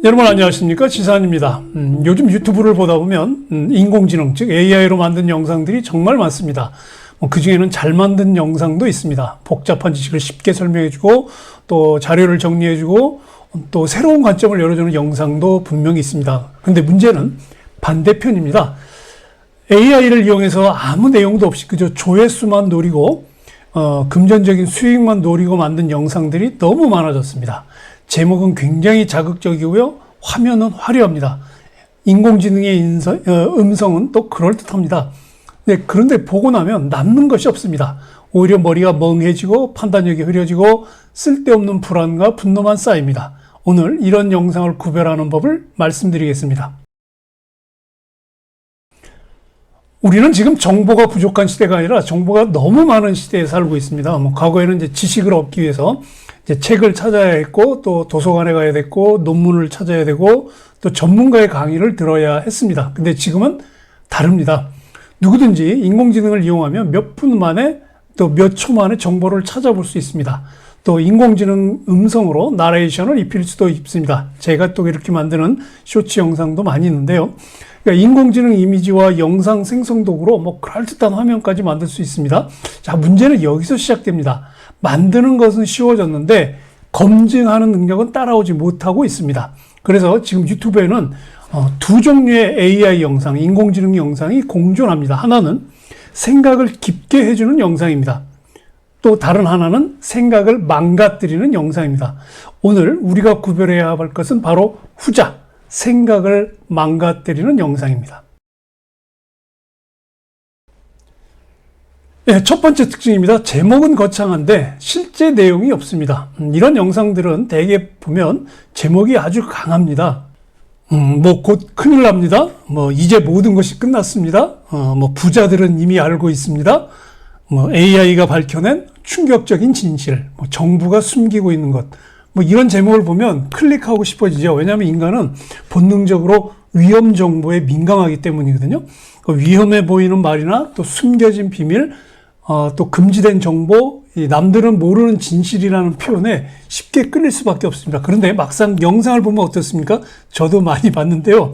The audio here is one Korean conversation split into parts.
여러분 안녕하십니까, 지산입니다. 요즘 유튜브를 보다 보면 인공지능 즉 AI로 만든 영상들이 정말 많습니다. 그 중에는 잘 만든 영상도 있습니다. 복잡한 지식을 쉽게 설명해주고 또 자료를 정리해주고 또 새로운 관점을 열어주는 영상도 분명히 있습니다. 그런데 문제는 반대편입니다. AI를 이용해서 아무 내용도 없이 그저 조회수만 노리고 금전적인 수익만 노리고 만든 영상들이 너무 많아졌습니다. 제목은 굉장히 자극적이고요. 화면은 화려합니다. 인공지능의 음성은 또 그럴듯합니다. 네, 그런데 보고 나면 남는 것이 없습니다. 오히려 머리가 멍해지고 판단력이 흐려지고 쓸데없는 불안과 분노만 쌓입니다. 오늘 이런 영상을 구별하는 법을 말씀드리겠습니다. 우리는 지금 정보가 부족한 시대가 아니라 정보가 너무 많은 시대에 살고 있습니다. 과거에는 이제 지식을 얻기 위해서 이제 책을 찾아야 했고, 또 도서관에 가야 됐고, 논문을 찾아야 되고, 또 전문가의 강의를 들어야 했습니다. 근데 지금은 다릅니다. 누구든지 인공지능을 이용하면 몇 분 만에 또 몇 초 만에 정보를 찾아볼 수 있습니다. 또 인공지능 음성으로 나레이션을 입힐 수도 있습니다. 제가 또 이렇게 만드는 쇼츠 영상도 많이 있는데요. 그러니까 인공지능 이미지와 영상 생성 도구로 그럴듯한 화면까지 만들 수 있습니다. 자, 문제는 여기서 시작됩니다. 만드는 것은 쉬워졌는데 검증하는 능력은 따라오지 못하고 있습니다. 그래서 지금 유튜브에는 두 종류의 AI 영상, 인공지능 영상이 공존합니다. 하나는 생각을 깊게 해주는 영상입니다. 또 다른 하나는 생각을 망가뜨리는 영상입니다. 오늘 우리가 구별해야 할 것은 바로 후자, 생각을 망가뜨리는 영상입니다. 네, 첫 번째 특징입니다. 제목은 거창한데 실제 내용이 없습니다. 이런 영상들은 대개 보면 제목이 아주 강합니다. 곧 큰일 납니다. 이제 모든 것이 끝났습니다. 부자들은 이미 알고 있습니다. AI가 밝혀낸 충격적인 진실, 정부가 숨기고 있는 것, 이런 제목을 보면 클릭하고 싶어지죠. 왜냐하면 인간은 본능적으로 위험 정보에 민감하기 때문이거든요. 위험해 보이는 말이나 또 숨겨진 비밀, 또 금지된 정보, 남들은 모르는 진실이라는 표현에 쉽게 끌릴 수밖에 없습니다. 그런데 막상 영상을 보면 어떻습니까? 저도 많이 봤는데요.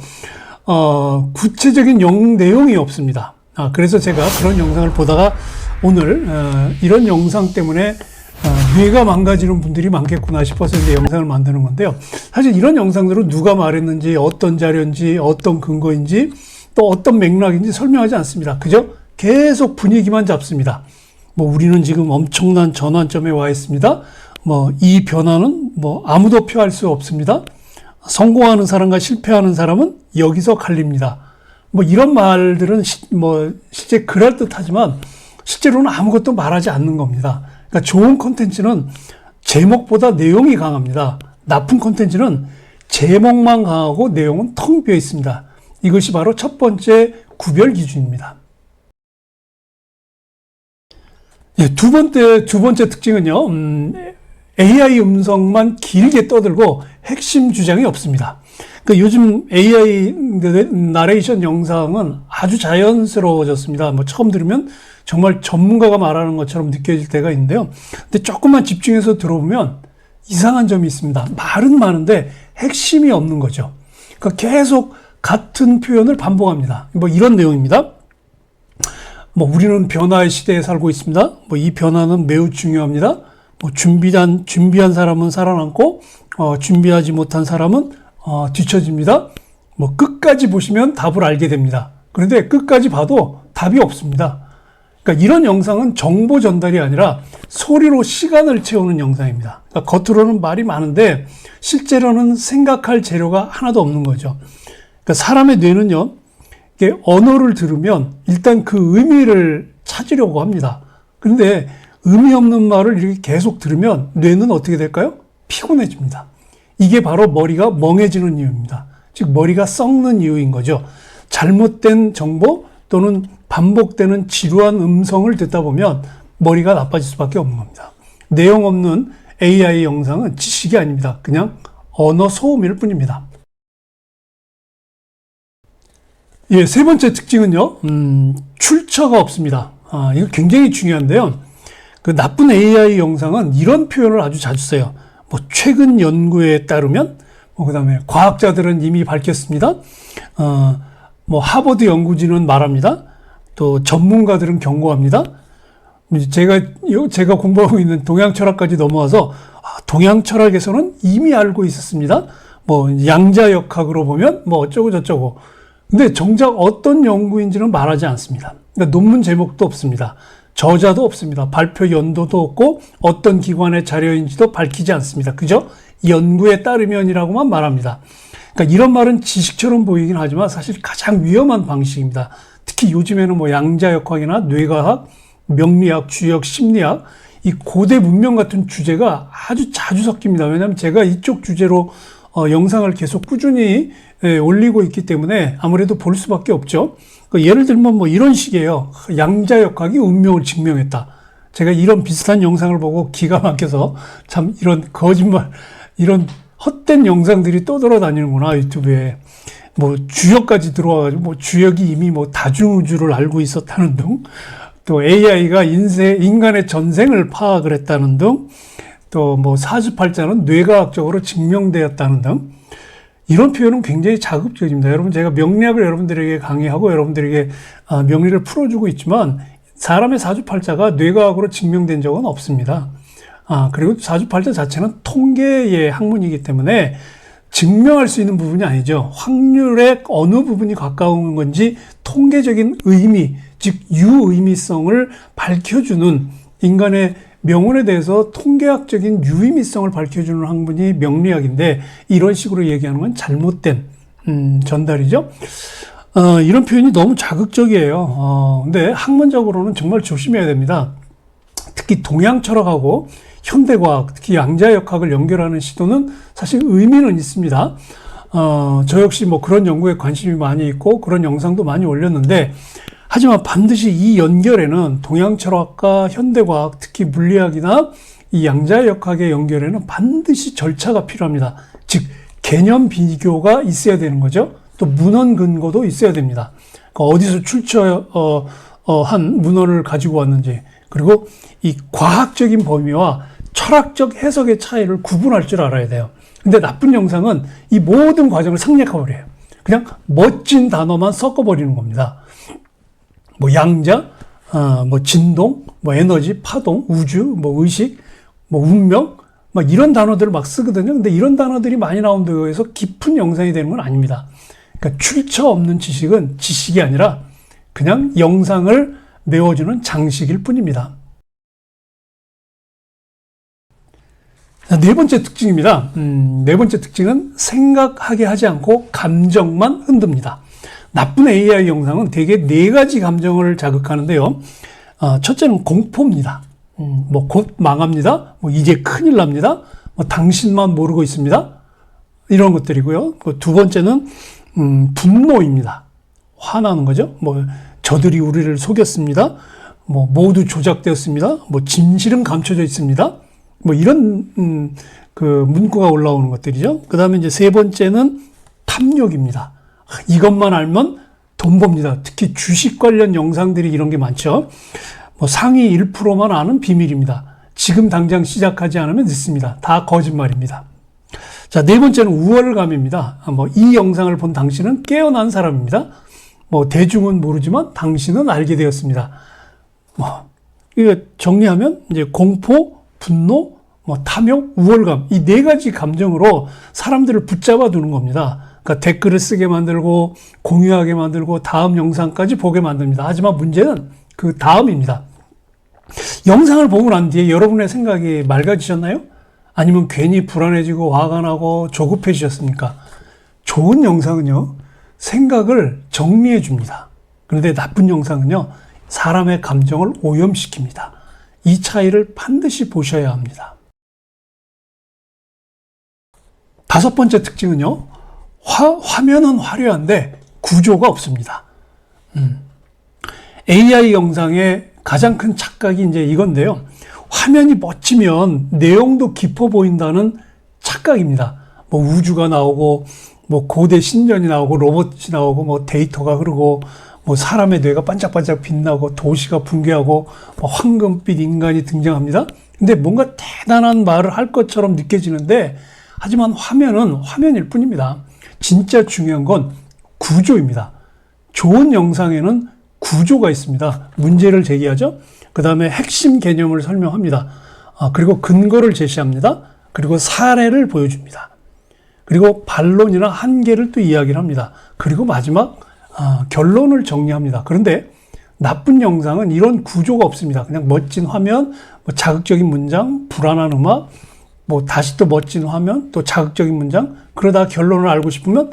구체적인 내용이 없습니다. 그래서 제가 그런 영상을 보다가 오늘 이런 영상 때문에 뇌가 망가지는 분들이 많겠구나 싶어서 이제 영상을 만드는 건데요. 사실 이런 영상들은 누가 말했는지, 어떤 자료인지, 어떤 근거인지, 또 어떤 맥락인지 설명하지 않습니다. 그저 계속 분위기만 잡습니다. 우리는 지금 엄청난 전환점에 와 있습니다. 이 변화는 아무도 표할 수 없습니다. 성공하는 사람과 실패하는 사람은 여기서 갈립니다. 이런 말들은 실제 그럴듯하지만 실제로는 아무것도 말하지 않는 겁니다. 그러니까 좋은 콘텐츠는 제목보다 내용이 강합니다. 나쁜 콘텐츠는 제목만 강하고 내용은 텅 비어 있습니다. 이것이 바로 첫 번째 구별 기준입니다. 예, 두 번째 특징은요, AI 음성만 길게 떠들고 핵심 주장이 없습니다. 그러니까 요즘 AI 나레이션 영상은 아주 자연스러워졌습니다. 처음 들으면 정말 전문가가 말하는 것처럼 느껴질 때가 있는데요. 근데 조금만 집중해서 들어보면 이상한 점이 있습니다. 말은 많은데 핵심이 없는 거죠. 그러니까 계속 같은 표현을 반복합니다. 이런 내용입니다. 우리는 변화의 시대에 살고 있습니다. 이 변화는 매우 중요합니다. 준비한 사람은 살아남고, 준비하지 못한 사람은, 뒤처집니다. 끝까지 보시면 답을 알게 됩니다. 그런데 끝까지 봐도 답이 없습니다. 그러니까 이런 영상은 정보 전달이 아니라 소리로 시간을 채우는 영상입니다. 그러니까 겉으로는 말이 많은데 실제로는 생각할 재료가 하나도 없는 거죠. 그러니까 사람의 뇌는요, 이게 언어를 들으면 일단 그 의미를 찾으려고 합니다. 그런데 의미 없는 말을 이렇게 계속 들으면 뇌는 어떻게 될까요? 피곤해집니다. 이게 바로 머리가 멍해지는 이유입니다. 즉 머리가 썩는 이유인 거죠. 잘못된 정보 또는 반복되는 지루한 음성을 듣다 보면 머리가 나빠질 수밖에 없는 겁니다. 내용 없는 AI 영상은 지식이 아닙니다. 그냥 언어 소음일 뿐입니다. 예, 세 번째 특징은요, 출처가 없습니다. 이거 굉장히 중요한데요. 그 나쁜 AI 영상은 이런 표현을 아주 자주 써요. 최근 연구에 따르면 그다음에 과학자들은 이미 밝혔습니다. 하버드 연구진은 말합니다. 또 전문가들은 경고합니다. 제가 공부하고 있는 동양 철학까지 넘어와서 동양 철학에서는 이미 알고 있었습니다. 양자역학으로 보면 어쩌고 저쩌고. 근데 정작 어떤 연구인지는 말하지 않습니다. 그러니까 논문 제목도 없습니다. 저자도 없습니다. 발표 연도도 없고 어떤 기관의 자료인지도 밝히지 않습니다. 그죠? 연구에 따르면이라고만 말합니다. 그러니까 이런 말은 지식처럼 보이긴 하지만 사실 가장 위험한 방식입니다. 특히 요즘에는 양자역학이나 뇌과학, 명리학, 주의학, 심리학, 이 고대 문명 같은 주제가 아주 자주 섞입니다. 왜냐하면 제가 이쪽 주제로 영상을 계속 꾸준히 올리고 있기 때문에 아무래도 볼 수밖에 없죠. 예를 들면 이런 식이에요. 양자역학이 운명을 증명했다. 제가 이런 비슷한 영상을 보고 기가 막혀서 참 이런 거짓말, 이런 헛된 영상들이 떠돌아다니는구나, 유튜브에. 주역까지 들어와가지고, 주역이 이미 다중우주를 알고 있었다는 등, 또 AI가 인간의 전생을 파악을 했다는 등, 또 사주팔자는 뇌과학적으로 증명되었다는 등, 이런 표현은 굉장히 자극적입니다. 여러분, 제가 명리학을 여러분들에게 강의하고 여러분들에게 명리를 풀어주고 있지만, 사람의 사주팔자가 뇌과학으로 증명된 적은 없습니다. 그리고 사주팔자 자체는 통계의 학문이기 때문에 증명할 수 있는 부분이 아니죠. 확률의 어느 부분이 가까운 건지 통계적인 의미, 즉 유의미성을 밝혀주는, 인간의 명운에 대해서 통계학적인 유의미성을 밝혀주는 학문이 명리학인데, 이런 식으로 얘기하는 건 잘못된 전달이죠. 이런 표현이 너무 자극적이에요. 근데 학문적으로는 정말 조심해야 됩니다. 특히 동양 철학하고 현대과학, 특히 양자역학을 연결하는 시도는 사실 의미는 있습니다. 저 역시 그런 연구에 관심이 많이 있고 그런 영상도 많이 올렸는데, 하지만 반드시 이 연결에는 동양 철학과 현대과학, 특히 물리학이나 이 양자역학의 연결에는 반드시 절차가 필요합니다. 즉, 개념 비교가 있어야 되는 거죠. 또 문헌 근거도 있어야 됩니다. 어디서 출처한 문헌을 가지고 왔는지, 그리고 이 과학적인 범위와 철학적 해석의 차이를 구분할 줄 알아야 돼요. 근데 나쁜 영상은 이 모든 과정을 생략해버려요. 그냥 멋진 단어만 섞어버리는 겁니다. 양자, 진동, 에너지, 파동, 우주, 의식, 운명, 이런 단어들을 막 쓰거든요. 근데 이런 단어들이 많이 나온다고 해서 깊은 영상이 되는 건 아닙니다. 그러니까 출처 없는 지식은 지식이 아니라 그냥 영상을 메워주는 장식일 뿐입니다. 네 번째 특징입니다. 네 번째 특징은 생각하게 하지 않고 감정만 흔듭니다. 나쁜 AI 영상은 대개 네 가지 감정을 자극하는데요. 첫째는 공포입니다. 곧 망합니다. 이제 큰일 납니다. 당신만 모르고 있습니다. 이런 것들이고요. 두 번째는 분노입니다. 화나는 거죠. 저들이 우리를 속였습니다. 모두 조작되었습니다. 진실은 감춰져 있습니다. 이런 문구가 올라오는 것들이죠. 그 다음에 이제 세 번째는 탐욕입니다. 이것만 알면 돈 법니다. 특히 주식 관련 영상들이 이런 게 많죠. 상위 1%만 아는 비밀입니다. 지금 당장 시작하지 않으면 늦습니다. 다 거짓말입니다. 자, 네 번째는 우월감입니다. 이 영상을 본 당신은 깨어난 사람입니다. 대중은 모르지만 당신은 알게 되었습니다. 이거 정리하면 이제 공포, 분노, 탐욕, 우월감, 이 네 가지 감정으로 사람들을 붙잡아 두는 겁니다. 그러니까 댓글을 쓰게 만들고 공유하게 만들고 다음 영상까지 보게 만듭니다. 하지만 문제는 그 다음입니다. 영상을 보고 난 뒤에 여러분의 생각이 맑아지셨나요? 아니면 괜히 불안해지고 화가 나고 조급해지셨습니까? 좋은 영상은요, 생각을 정리해 줍니다. 그런데 나쁜 영상은요, 사람의 감정을 오염시킵니다. 이 차이를 반드시 보셔야 합니다. 다섯 번째 특징은요, 화면은 화려한데 구조가 없습니다. AI 영상의 가장 큰 착각이 이제 이건데요. 화면이 멋지면 내용도 깊어 보인다는 착각입니다. 우주가 나오고, 고대 신전이 나오고, 로봇이 나오고, 데이터가 흐르고, 사람의 뇌가 반짝반짝 빛나고, 도시가 붕괴하고, 황금빛 인간이 등장합니다. 근데 뭔가 대단한 말을 할 것처럼 느껴지는데, 하지만 화면은 화면일 뿐입니다. 진짜 중요한 건 구조입니다. 좋은 영상에는 구조가 있습니다. 문제를 제기하죠. 그 다음에 핵심 개념을 설명합니다. 그리고 근거를 제시합니다. 그리고 사례를 보여줍니다. 그리고 반론이나 한계를 또 이야기를 합니다. 그리고 마지막 결론을 정리합니다. 그런데 나쁜 영상은 이런 구조가 없습니다. 그냥 멋진 화면, 자극적인 문장, 불안한 음악, 다시 또 멋진 화면, 또 자극적인 문장, 그러다 결론을 알고 싶으면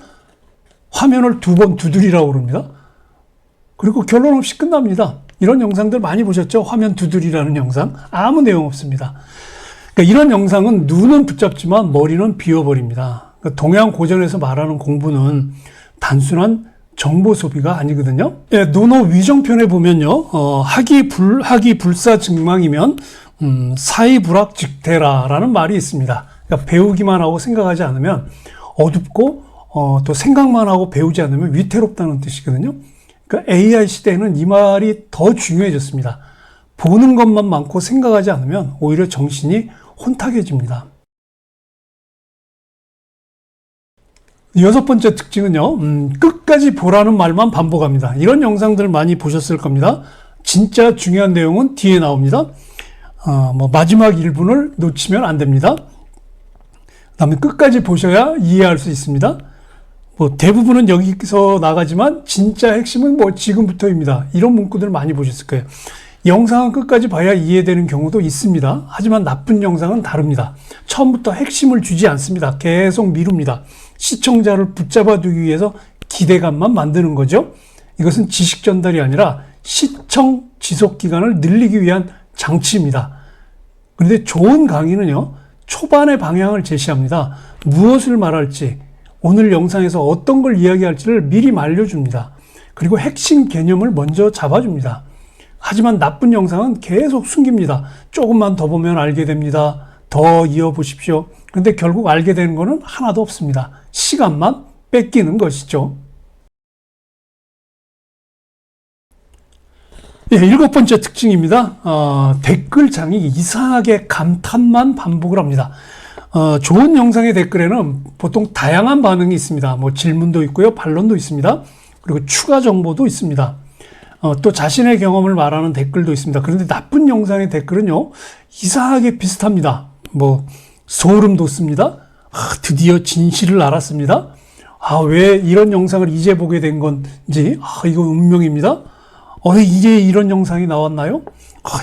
화면을 2번 두드리라고 그럽니다. 그리고 결론 없이 끝납니다. 이런 영상들 많이 보셨죠? 화면 두드리라는 영상. 아무 내용 없습니다. 그러니까 이런 영상은 눈은 붙잡지만 머리는 비워버립니다. 그러니까 동양 고전에서 말하는 공부는 단순한 정보 소비가 아니거든요. 예, 논어 위정편에 보면요, 하기 불사 증망이면 사이불학즉대라라는 말이 있습니다. 그러니까 배우기만 하고 생각하지 않으면 어둡고 또 생각만 하고 배우지 않으면 위태롭다는 뜻이거든요. 그러니까 AI 시대에는 이 말이 더 중요해졌습니다. 보는 것만 많고 생각하지 않으면 오히려 정신이 혼탁해집니다. 6번째 특징은요, 끝까지 보라는 말만 반복합니다. 이런 영상들 많이 보셨을 겁니다. 진짜 중요한 내용은 뒤에 나옵니다. 마지막 1분을 놓치면 안 됩니다. 그 다음에 끝까지 보셔야 이해할 수 있습니다. 대부분은 여기서 나가지만 진짜 핵심은 지금부터입니다. 이런 문구들 많이 보셨을 거예요. 영상은 끝까지 봐야 이해되는 경우도 있습니다. 하지만 나쁜 영상은 다릅니다. 처음부터 핵심을 주지 않습니다. 계속 미룹니다. 시청자를 붙잡아 두기 위해서 기대감만 만드는 거죠. 이것은 지식 전달이 아니라 시청 지속 기간을 늘리기 위한 장치입니다. 그런데 좋은 강의는요, 초반의 방향을 제시합니다. 무엇을 말할지, 오늘 영상에서 어떤 걸 이야기할지를 미리 말려줍니다. 그리고 핵심 개념을 먼저 잡아줍니다. 하지만 나쁜 영상은 계속 숨깁니다. 조금만 더 보면 알게 됩니다. 더 이어보십시오. 그런데 결국 알게 되는 거는 하나도 없습니다. 시간만 뺏기는 것이죠. 예, 7번째 특징입니다. 댓글창이 이상하게 감탄만 반복을 합니다. 좋은 영상의 댓글에는 보통 다양한 반응이 있습니다. 질문도 있고요, 반론도 있습니다. 그리고 추가 정보도 있습니다. 또 자신의 경험을 말하는 댓글도 있습니다. 그런데 나쁜 영상의 댓글은요, 이상하게 비슷합니다. 소름 돋습니다. 드디어 진실을 알았습니다. 왜 이런 영상을 이제 보게 된 건지, 이거 운명입니다. 이제 이런 영상이 나왔나요?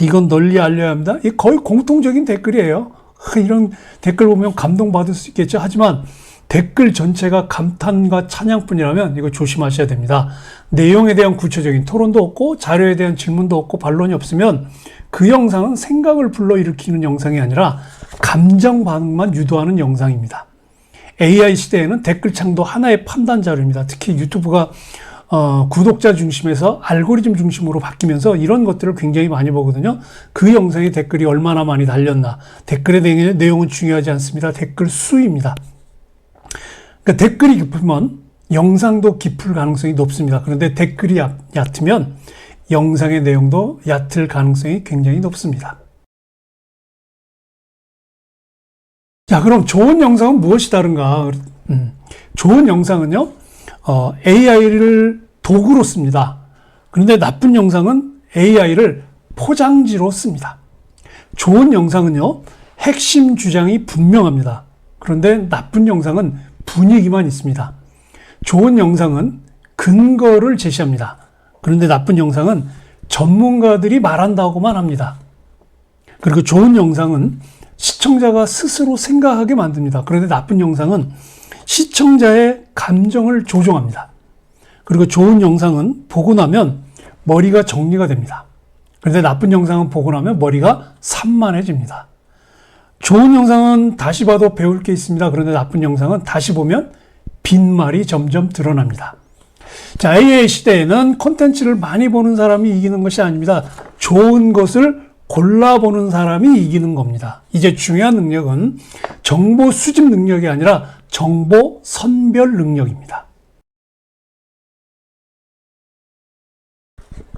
이건 널리 알려야 합니다. 이게 거의 공통적인 댓글이에요. 이런 댓글 보면 감동받을 수 있겠죠. 하지만 댓글 전체가 감탄과 찬양뿐이라면 이거 조심하셔야 됩니다. 내용에 대한 구체적인 토론도 없고 자료에 대한 질문도 없고 반론이 없으면 그 영상은 생각을 불러일으키는 영상이 아니라 감정 반응만 유도하는 영상입니다. AI 시대에는 댓글창도 하나의 판단 자료입니다. 특히 유튜브가 구독자 중심에서 알고리즘 중심으로 바뀌면서 이런 것들을 굉장히 많이 보거든요. 그 영상에 댓글이 얼마나 많이 달렸나. 댓글의 내용은 중요하지 않습니다. 댓글 수입니다. 그러니까 댓글이 깊으면 영상도 깊을 가능성이 높습니다. 그런데 댓글이 얕으면 영상의 내용도 얕을 가능성이 굉장히 높습니다. 자, 그럼 좋은 영상은 무엇이 다른가? 좋은 영상은요, AI를 도구로 씁니다. 그런데 나쁜 영상은 AI를 포장지로 씁니다. 좋은 영상은요, 핵심 주장이 분명합니다. 그런데 나쁜 영상은 분위기만 있습니다. 좋은 영상은 근거를 제시합니다. 그런데 나쁜 영상은 전문가들이 말한다고만 합니다. 그리고 좋은 영상은 시청자가 스스로 생각하게 만듭니다. 그런데 나쁜 영상은 시청자의 감정을 조종합니다. 그리고 좋은 영상은 보고 나면 머리가 정리가 됩니다. 그런데 나쁜 영상은 보고 나면 머리가 산만해집니다. 좋은 영상은 다시 봐도 배울 게 있습니다. 그런데 나쁜 영상은 다시 보면 빈말이 점점 드러납니다. 자, AI 시대에는 콘텐츠를 많이 보는 사람이 이기는 것이 아닙니다. 좋은 것을 골라보는 사람이 이기는 겁니다. 이제 중요한 능력은 정보 수집 능력이 아니라 정보 선별 능력입니다.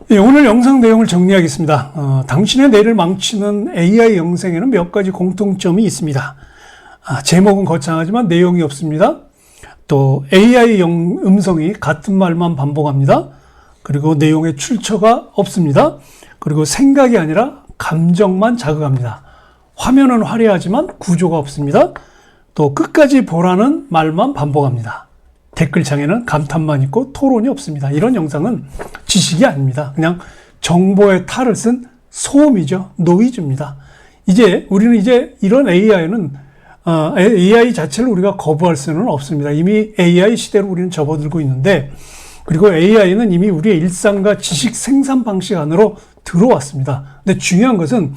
예, 오늘 영상 내용을 정리하겠습니다. 당신의 뇌를 망치는 AI 영상에는 몇 가지 공통점이 있습니다. 제목은 거창하지만 내용이 없습니다. 또 AI 음성이 같은 말만 반복합니다. 그리고 내용의 출처가 없습니다. 그리고 생각이 아니라 감정만 자극합니다. 화면은 화려하지만 구조가 없습니다. 또 끝까지 보라는 말만 반복합니다. 댓글창에는 감탄만 있고 토론이 없습니다. 이런 영상은 지식이 아닙니다. 그냥 정보의 탈을 쓴 소음이죠. 노이즈입니다. 우리는 이제 이런 AI 자체를 우리가 거부할 수는 없습니다. 이미 AI 시대로 우리는 접어들고 있는데, 그리고 AI는 이미 우리의 일상과 지식 생산 방식 안으로 들어왔습니다. 근데 중요한 것은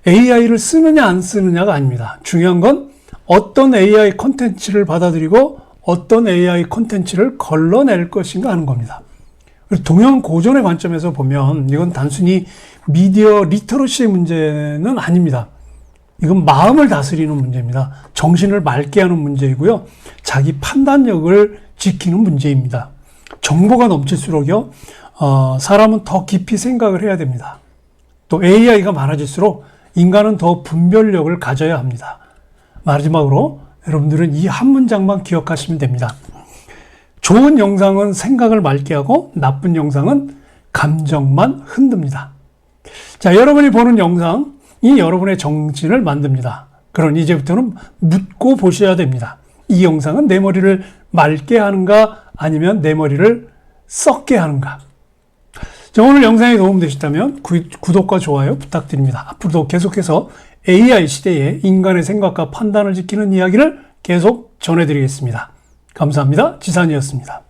AI를 쓰느냐 안 쓰느냐가 아닙니다. 중요한 건 어떤 AI 콘텐츠를 받아들이고 어떤 AI 콘텐츠를 걸러낼 것인가 하는 겁니다. 동양 고전의 관점에서 보면 이건 단순히 미디어 리터러시의 문제는 아닙니다. 이건 마음을 다스리는 문제입니다. 정신을 맑게 하는 문제이고요. 자기 판단력을 지키는 문제입니다. 정보가 넘칠수록요, 사람은 더 깊이 생각을 해야 됩니다. 또 AI가 많아질수록 인간은 더 분별력을 가져야 합니다. 마지막으로 여러분들은 이 한 문장만 기억하시면 됩니다. 좋은 영상은 생각을 맑게 하고 나쁜 영상은 감정만 흔듭니다. 자, 여러분이 보는 영상이 여러분의 정신을 만듭니다. 그러니 이제부터는 묻고 보셔야 됩니다. 이 영상은 내 머리를 맑게 하는가 아니면 내 머리를 썩게 하는가. 자, 오늘 영상이 도움되셨다면 구독과 좋아요 부탁드립니다. 앞으로도 계속해서 AI 시대에 인간의 생각과 판단을 지키는 이야기를 계속 전해드리겠습니다. 감사합니다. 지산이었습니다.